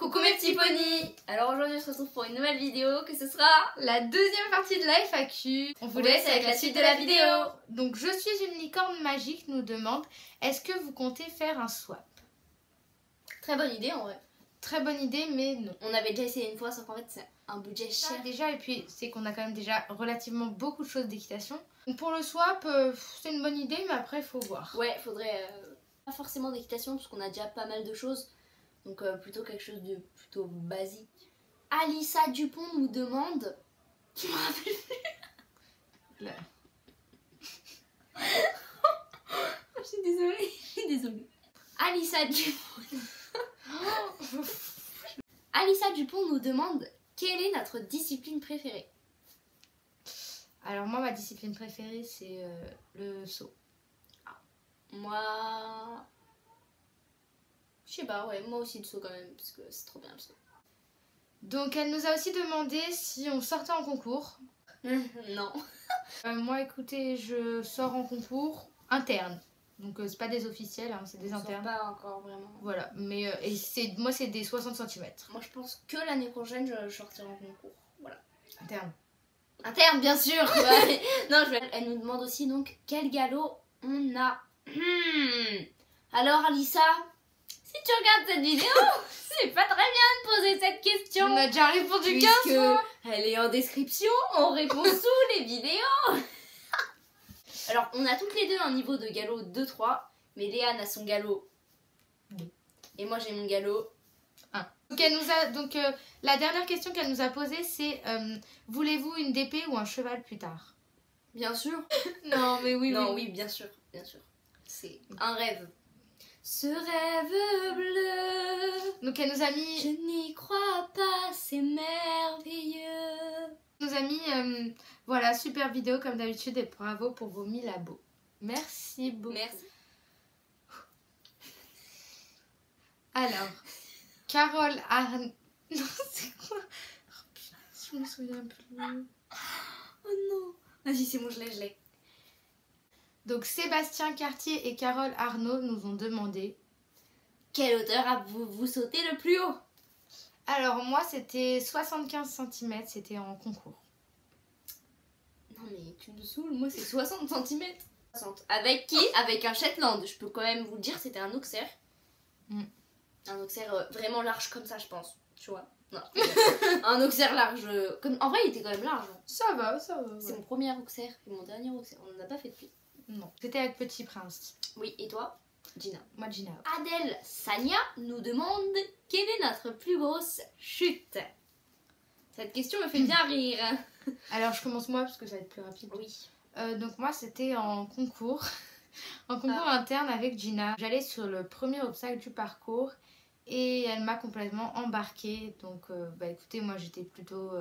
Coucou mes petits ponis. Alors aujourd'hui on se retrouve pour une nouvelle vidéo, que ce sera la deuxième partie de la FAQ. On vous laisse avec la suite de la vidéo. Donc je suis une licorne magique nous demande, est-ce que vous comptez faire un swap? Très bonne idée en vrai. Très bonne idée mais non. On avait déjà essayé une fois sauf qu'en fait c'est un budget cher. Déjà et puis c'est qu'on a quand même déjà relativement beaucoup de choses d'équitation. Donc pour le swap c'est une bonne idée mais après il faut voir. Ouais, faudrait pas forcément d'équitation parce qu'on a déjà pas mal de choses. Donc plutôt quelque chose de plutôt basique. Alissa Dupont nous demande... Je me rappelle plus. Là. Je suis désolée. Alissa Dupont. Alissa Dupont nous demande quelle est notre discipline préférée. Alors moi ma discipline préférée c'est le saut. Moi... Je sais pas, ouais, moi aussi le saut quand même, parce que c'est trop bien le saut. Donc elle nous a aussi demandé si on sortait en concours. Non. Moi écoutez, je sors en concours interne. Donc c'est pas des officiels, hein, c'est des internes. Pas encore vraiment. Voilà, mais moi c'est des 60 cm. Moi je pense que l'année prochaine je sortirai en concours. Voilà. Interne. Interne bien sûr. Non, elle nous demande aussi donc quel galop on a. Alors Alissa, si tu regardes cette vidéo, c'est pas très bien de poser cette question. On a déjà répondu 15 fois. Elle est en description, on répond sous les vidéos. Alors on a toutes les deux un niveau de galop 2-3, mais Léane a son galop 2. Et moi j'ai mon galop 1. Donc, la dernière question qu'elle nous a posée c'est voulez-vous une d'épée ou un cheval plus tard? Bien sûr. Non mais oui. Non, oui, bien sûr, bien sûr. C'est un rêve. Ce rêve bleu. Donc elle nous a mis... Je n'y crois pas, c'est merveilleux. Elle nous a mis, voilà, super vidéo comme d'habitude et bravo pour vos 1000 abos. Merci beaucoup. Merci. Alors, Carole Arn... Non, c'est quoi? Oh putain, je me souviens plus. Oh non. Vas-y, c'est bon, je l'ai. Donc Sébastien Cartier et Carole Arnaud nous ont demandé quelle hauteur avez-vous sauté le plus haut? Alors moi c'était 75 cm, c'était en concours. Non mais tu me saoules, moi c'est 60 cm. Avec qui? Avec un Shetland. Je peux quand même vous le dire, c'était un Auxerre. Un Auxerre vraiment large comme ça je pense. Tu vois? Non. Un Auxerre large. Comme... En vrai il était quand même large. Ça va. C'est mon premier Auxerre et mon dernier Auxerre. On n'en a pas fait depuis. Non, c'était avec Petit Prince. Oui, et toi? Gina. Moi Gina. Adèle Sania nous demande quelle est notre plus grosse chute. Cette question me fait bien rire. Alors je commence moi parce que ça va être plus rapide. Oui. Donc moi c'était en concours. En concours interne avec Gina. J'allais sur le premier obstacle du parcours et elle m'a complètement embarquée. Donc écoutez, moi j'étais plutôt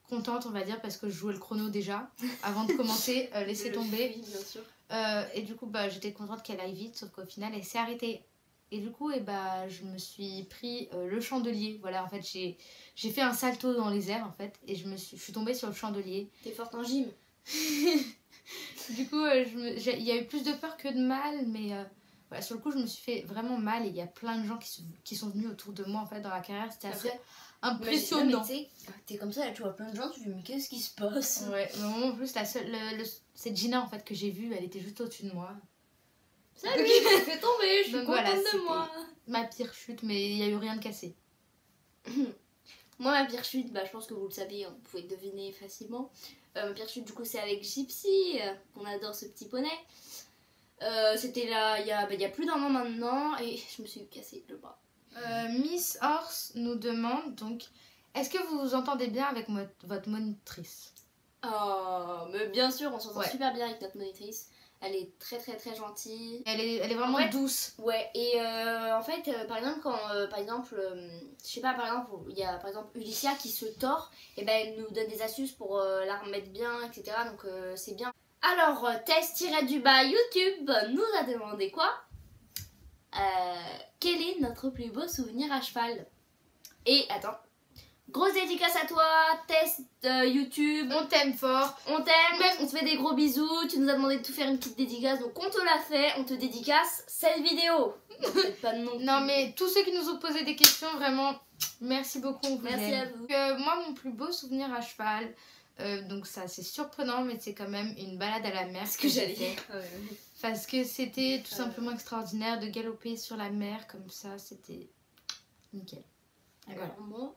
contente on va dire parce que je jouais le chrono déjà avant de commencer, laisser tomber. Oui, bien sûr. Et du coup j'étais contente qu'elle aille vite sauf qu'au final elle s'est arrêtée. Et du coup je me suis pris le chandelier. Voilà, en fait j'ai fait un salto dans les airs en fait et je suis tombée sur le chandelier. T'es forte en gym. Du coup il y a eu plus de peur que de mal, mais voilà, sur le coup je me suis fait vraiment mal et il y a plein de gens qui sont venus autour de moi en fait dans la carrière. C'était assez impressionnant. T'es comme ça, tu vois plein de gens, tu te dis mais qu'est-ce qui se passe? Ouais, mais en plus cette Gina en fait que j'ai vue, elle était juste au-dessus de moi. Salut, je t'ai fait tomber, je suis donc contente voilà, de moi. Ma pire chute, mais il n'y a eu rien de cassé. Moi ma pire chute, je pense que vous le savez, vous pouvez deviner facilement. Ma pire chute du coup c'est avec Gypsy, on adore ce petit poney. C'était là il y a plus d'un an maintenant et je me suis cassé le bras. Miss Horse nous demande donc, est-ce que vous vous entendez bien avec votre monitrice? Oh, mais bien sûr, on s'entend super bien avec notre monitrice. Elle est très très très gentille. Elle est vraiment douce. Ouais, et en fait, par exemple, quand je sais pas, par exemple, il y a par exemple Ulycia qui se tord, et elle nous donne des astuces pour la remettre bien, etc. Donc c'est bien. Alors, test-du-bas YouTube nous a demandé quoi? Quel est notre plus beau souvenir à cheval? Et attends, Grosse dédicace à toi, test YouTube. On t'aime fort. On t'aime, on te fait des gros bisous. Tu nous as demandé de tout faire une petite dédicace, donc on te l'a fait. On te dédicace cette vidéo. Pas de nom. Non mais tous ceux qui nous ont posé des questions, vraiment, merci beaucoup. On vous Merci aime. à vous. Moi, mon plus beau souvenir à cheval, donc ça c'est surprenant, mais c'est quand même une balade à la mer. Ce que j'allais j'ai dire. fait. Parce que c'était tout simplement extraordinaire de galoper sur la mer comme ça, c'était nickel. Alors moi...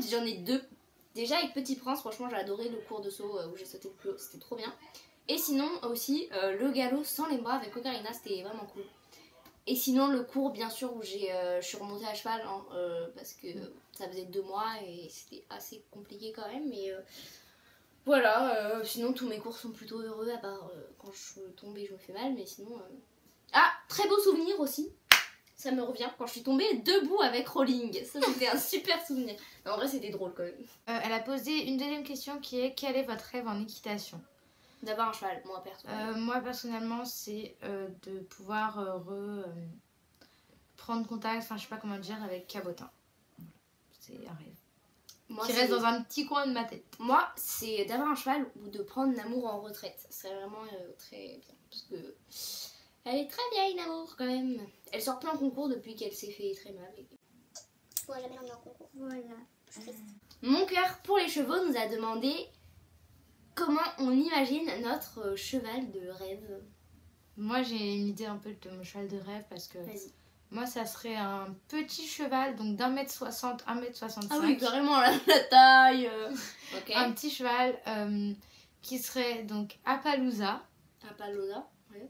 J'en ai deux. Déjà avec Petit Prince, franchement j'ai adoré le cours de saut où j'ai sauté le plus haut, c'était trop bien. Et sinon aussi le galop sans les bras avec Ocarina, c'était vraiment cool. Et sinon le cours bien sûr où je suis remontée à cheval hein, parce que ça faisait 2 mois et c'était assez compliqué quand même. Mais voilà, sinon tous mes cours sont plutôt heureux à part quand je tombe et je me fais mal. Mais sinon... Ah, très beau souvenir aussi. Ça me revient quand je suis tombée debout avec Rolling. Ça, c'était un super souvenir. En vrai, c'était drôle quand même. Elle a posé une deuxième question qui est: quel est votre rêve en équitation? D'avoir un cheval, moi personnellement. Moi, personnellement, c'est de pouvoir prendre contact, enfin, je sais pas comment dire, avec Cabotin. C'est un rêve. Moi, qui reste dans un petit coin de ma tête. Moi, c'est d'avoir un cheval ou de prendre l'amour en retraite. C'est vraiment très bien. Parce que... Elle est très vieille, l'amour, quand même. Elle sort plein en concours depuis qu'elle s'est fait très mal. Ouais, jamais l'emmener en concours. Voilà. Mon cœur pour les chevaux nous a demandé comment on imagine notre cheval de rêve. Moi, j'ai une idée un peu de mon cheval de rêve parce que moi, ça serait un petit cheval, donc d'1m60, 1m65. Ah oui, carrément, la taille. Okay. Un petit cheval qui serait donc Appaloosa. Appaloosa, oui.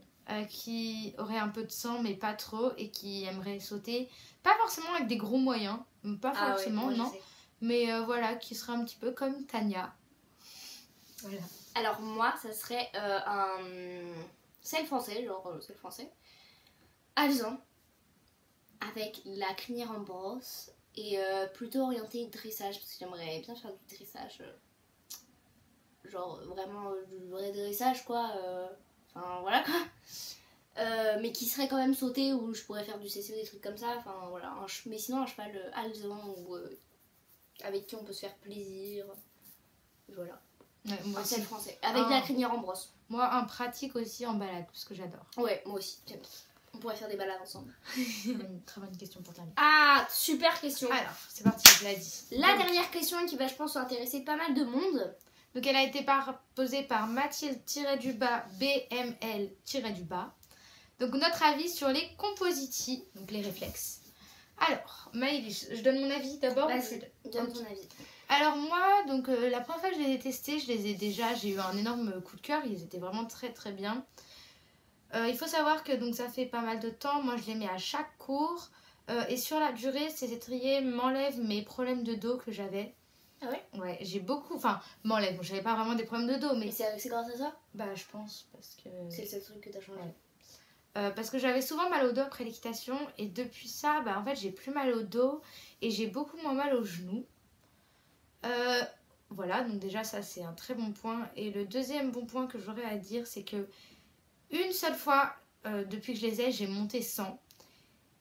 Qui aurait un peu de sang mais pas trop et qui aimerait sauter, pas forcément avec des gros moyens, pas forcément, ouais, non, mais voilà, qui serait un petit peu comme Tania. Voilà. Alors moi, ça serait un selle français, genre selle français, alezan, avec la crinière en brosse et plutôt orienté dressage, parce que j'aimerais bien faire du dressage, genre vraiment du vrai dressage quoi. Enfin voilà quoi. Mais qui serait quand même sauté où je pourrais faire du CCO, des trucs comme ça. Enfin voilà. Mais sinon un cheval alezan ou avec qui on peut se faire plaisir. Voilà. Ouais, moi un selle français. Avec la crinière en brosse. Moi un pratique aussi en balade parce que j'adore. Ouais, moi aussi. J'aime. On pourrait faire des balades ensemble. Une très bonne question pour terminer. Ah, super question. Alors, c'est parti, je l'ai dit. La dernière question qui va, je pense, intéresser pas mal de monde. Donc elle a été posée par Mathilde-BML-. Donc notre avis sur les compositis, donc les réflexes. Alors, Maëlys, je donne mon avis d'abord. Vas-y, donne ton avis. Alors moi, donc la première fois que je les ai testés, j'ai eu un énorme coup de cœur, ils étaient vraiment très très bien. Il faut savoir que donc ça fait pas mal de temps, moi je les mets à chaque cours. Et sur la durée, ces étriers m'enlèvent mes problèmes de dos que j'avais. Ah ouais? Ouais, j'ai beaucoup, enfin, m'enlève, bon, j'avais pas vraiment des problèmes de dos, mais... Et c'est grâce à ça? Bah, je pense, parce que... C'est le seul truc que t'as changé. Ouais. Parce que j'avais souvent mal au dos après l'équitation, et depuis ça, bah, en fait, j'ai plus mal au dos, et j'ai beaucoup moins mal aux genoux. Voilà, donc déjà, ça, c'est un très bon point. Et le deuxième bon point que j'aurais à dire, c'est que une seule fois, depuis que je les ai, j'ai monté 100.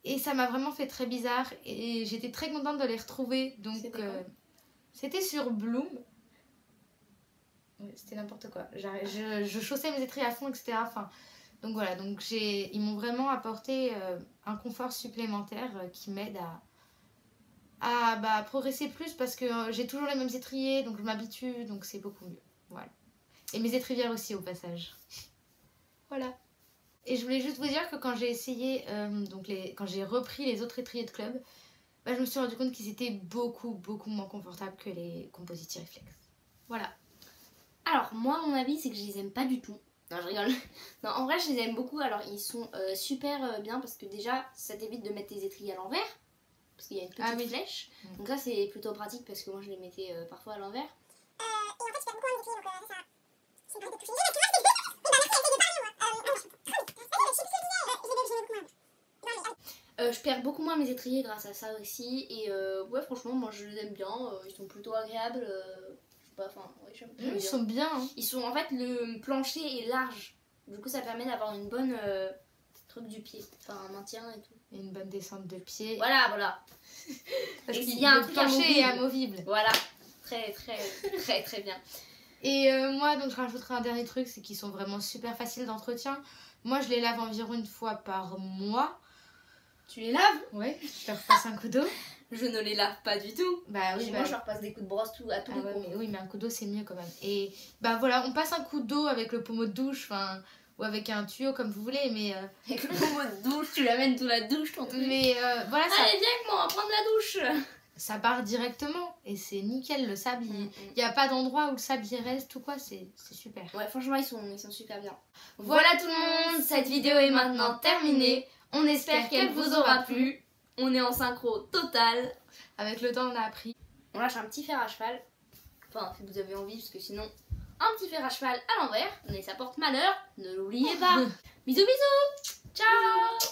Et ça m'a vraiment fait très bizarre, et j'étais très contente de les retrouver, donc... C'était sur Bloom. Ouais, c'était n'importe quoi. Je chaussais mes étriers à fond, etc. Enfin, donc voilà, donc ils m'ont vraiment apporté un confort supplémentaire qui m'aide à progresser plus parce que j'ai toujours les mêmes étriers, donc je m'habitue, donc c'est beaucoup mieux. Voilà. Et mes étrivières aussi au passage. Voilà. Et je voulais juste vous dire que quand j'ai essayé, quand j'ai repris les autres étriers de club, bah, je me suis rendu compte qu'ils étaient beaucoup moins confortables que les compositis réflexes. Voilà. Alors moi mon avis c'est que je les aime pas du tout. Non je rigole. Non en vrai je les aime beaucoup. Alors ils sont super bien parce que déjà ça t'évite de mettre tes étriers à l'envers. Parce qu'il y a une petite flèche. Donc ça c'est plutôt pratique parce que moi je les mettais parfois à l'envers. Et en fait tu fais beaucoup en étrier donc ça... C'est pas de toucher. Je perds beaucoup moins mes étriers grâce à ça aussi. Et ouais, franchement, moi je les aime bien. Ils sont plutôt agréables. Je sais pas, enfin, ouais, j'aime bien. Ils sont bien. Hein. Ils sont, en fait, le plancher est large. Du coup, ça permet d'avoir une bonne truc du pied. Enfin, un maintien et tout. Et une bonne descente de pied. Voilà, voilà. Parce et qu'il y a un le truc plancher est amovible. Voilà. Très, très, très, très bien. Et moi, donc, je rajouterai un dernier truc, c'est qu'ils sont vraiment super faciles d'entretien. Moi, je les lave environ une fois par mois. Tu les laves? Ouais, je leur passe un coup d'eau. Je ne les lave pas du tout. Bah oui, moi je leur passe des coups de brosse à tous les coups. Mais oui, mais un coup d'eau c'est mieux quand même. Et bah voilà, on passe un coup d'eau avec le pommeau de douche, ou avec un tuyau comme vous voulez, mais. Avec le pommeau de douche, tu l'amènes sous la douche, ton truc. Mais voilà, ça. Allez, viens avec moi, on va prendre la douche. Ça part directement et c'est nickel, le sable. Il n'y a pas d'endroit où le sable y reste ou quoi, c'est super. Ouais, franchement, ils sont super bien. Voilà tout le monde, cette vidéo est maintenant terminée. On espère qu'elle vous aura plu. On est en synchro total. Avec le temps, on a appris. On lâche un petit fer à cheval. Enfin, si vous avez envie, parce que sinon, un petit fer à cheval à l'envers. Mais ça porte malheur, ne l'oubliez pas. Bisous, bisous. Ciao.